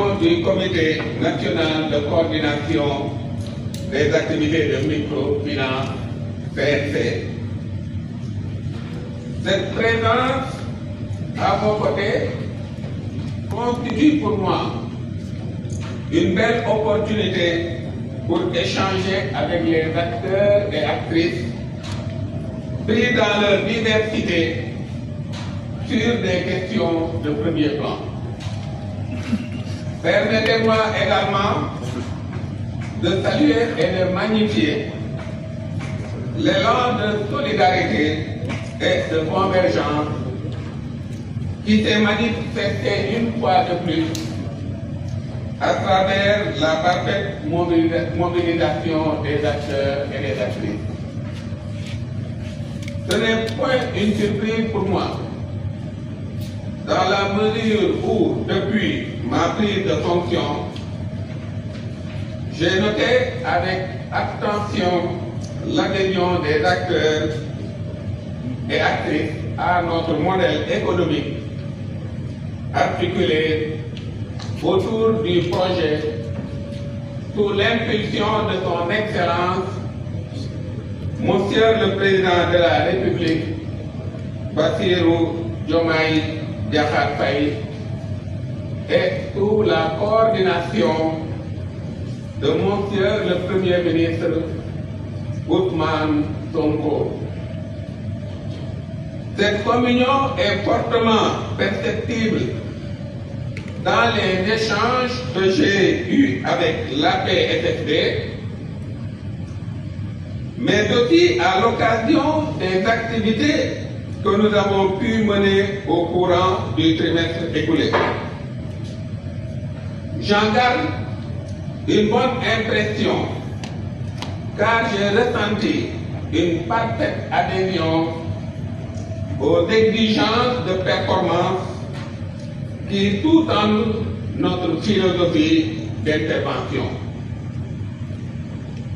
réunion du Comité national de coordination des activités de microfinance, CNC. Cette présence à mon côté constitue pour moi une belle opportunité pour échanger avec les acteurs et actrices pris dans leur diversité sur des questions de premier plan. Permettez-moi également de saluer et de magnifier l'élan de solidarité et de convergence qui s'est manifesté une fois de plus à travers la parfaite mobilisation des acteurs et des actrices. Ce n'est point une surprise pour moi, dans la mesure où, depuis ma prise de fonction, j'ai noté avec attention l'adhésion des acteurs et actrices à notre modèle économique articulé autour du projet sous l'impulsion de son Excellence, Monsieur le Président de la République, Bassirou Diomaye Diakhar Faye, et sous la coordination de Monsieur le Premier ministre Ousmane Sonko. Cette communion est fortement perceptible dans les échanges que j'ai eus avec l'APSFD, mais aussi à l'occasion des activités que nous avons pu mener au courant du trimestre écoulé. J'en garde une bonne impression, car j'ai ressenti une parfaite adhésion aux exigences de performance qui sous-tendent notre philosophie d'intervention.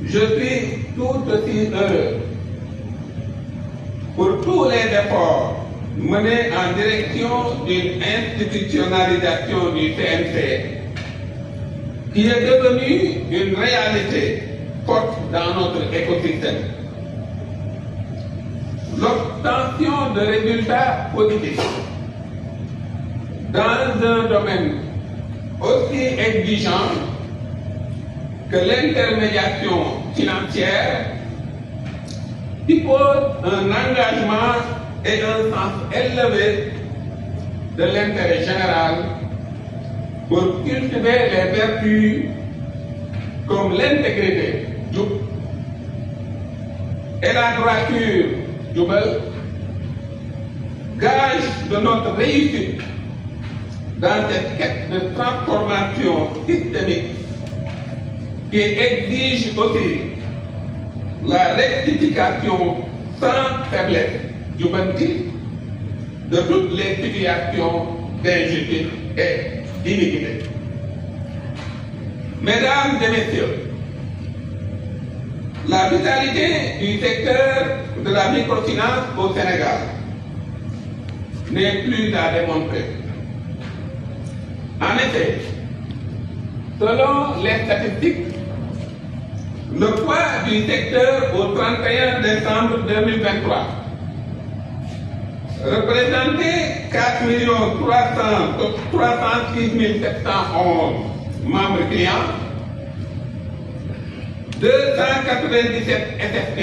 Je suis tout aussi heureux pour tous les efforts menés en direction d'une institutionnalisation du CNC qui est devenue une réalité forte dans notre écosystème. L'obtention de résultats positifs dans un domaine aussi exigeant que l'intermédiation financière suppose un engagement et un sens élevé de l'intérêt général pour cultiver les vertus comme l'intégrité et la droiture gage de notre réussite dans cette quête de transformation systémique qui exige aussi la rectification sans faiblesse de toutes les situations d'injustice et d'iniquité. Mesdames et messieurs, la vitalité du secteur de la microfinance au Sénégal n'est plus à démontrer. En effet, selon les statistiques, le poids du secteur au 31 décembre 2023 représentait 4 306 711 membres clients, 297 SFT,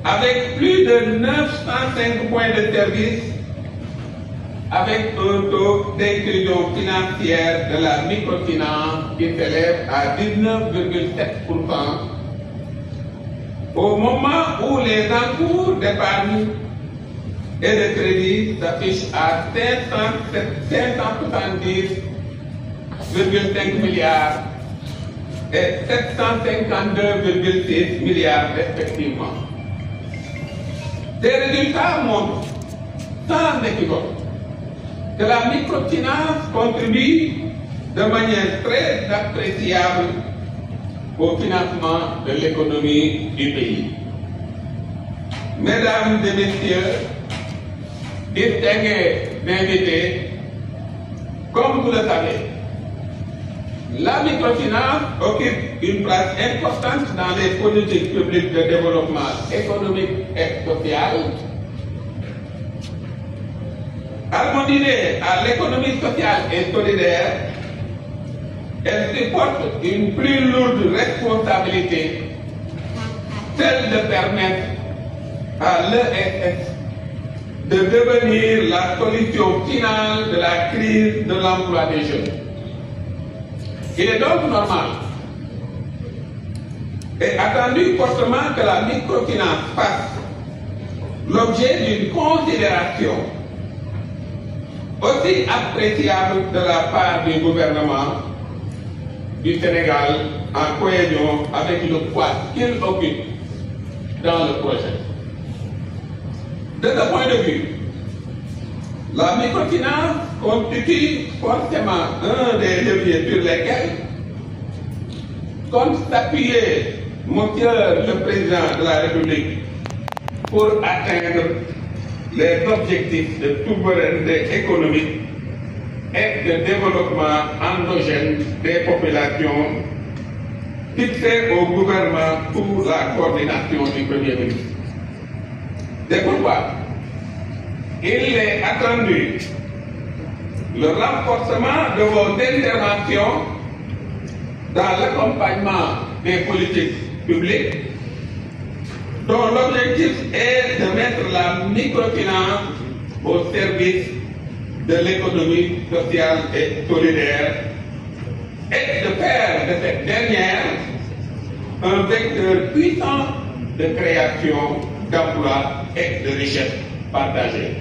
avec plus de 905 points de service, avec un taux d'inclusion financière de la microfinance qui s'élève à 19,7%, au moment où les encours d'épargne et de crédit s'affichent à 570,5 milliards et 752,6 milliards respectivement. Ces résultats montrent sans équivoque que la microfinance contribue de manière très appréciable au financement de l'économie du pays. Mesdames et messieurs, distingués invités, comme vous le savez, La microfinance occupe une place importante dans les politiques publiques de développement économique et social. Harmonisée à l'économie sociale et solidaire, elle supporte une plus lourde responsabilité, celle de permettre à l'ESS de devenir la solution finale de la crise de l'emploi des jeunes. Il est donc normal et attendu fortement que la microfinance fasse l'objet d'une considération aussi appréciable de la part du gouvernement du Sénégal en cohésion avec le poids qu'il occupe dans le projet. De ce point de vue, la microfinance constitue forcément un des leviers sur lesquels compte s'appuyer Monsieur le Président de la République pour atteindre les objectifs de souveraineté économique et de développement endogène des populations fixés au gouvernement pour la coordination du Premier ministre. C'est pourquoi il est attendu le renforcement de vos interventions dans l'accompagnement des politiques publiques dont l'objectif est de mettre la microfinance au service de l'économie sociale et solidaire et de faire de cette dernière un vecteur puissant de création d'emplois et de richesses partagées.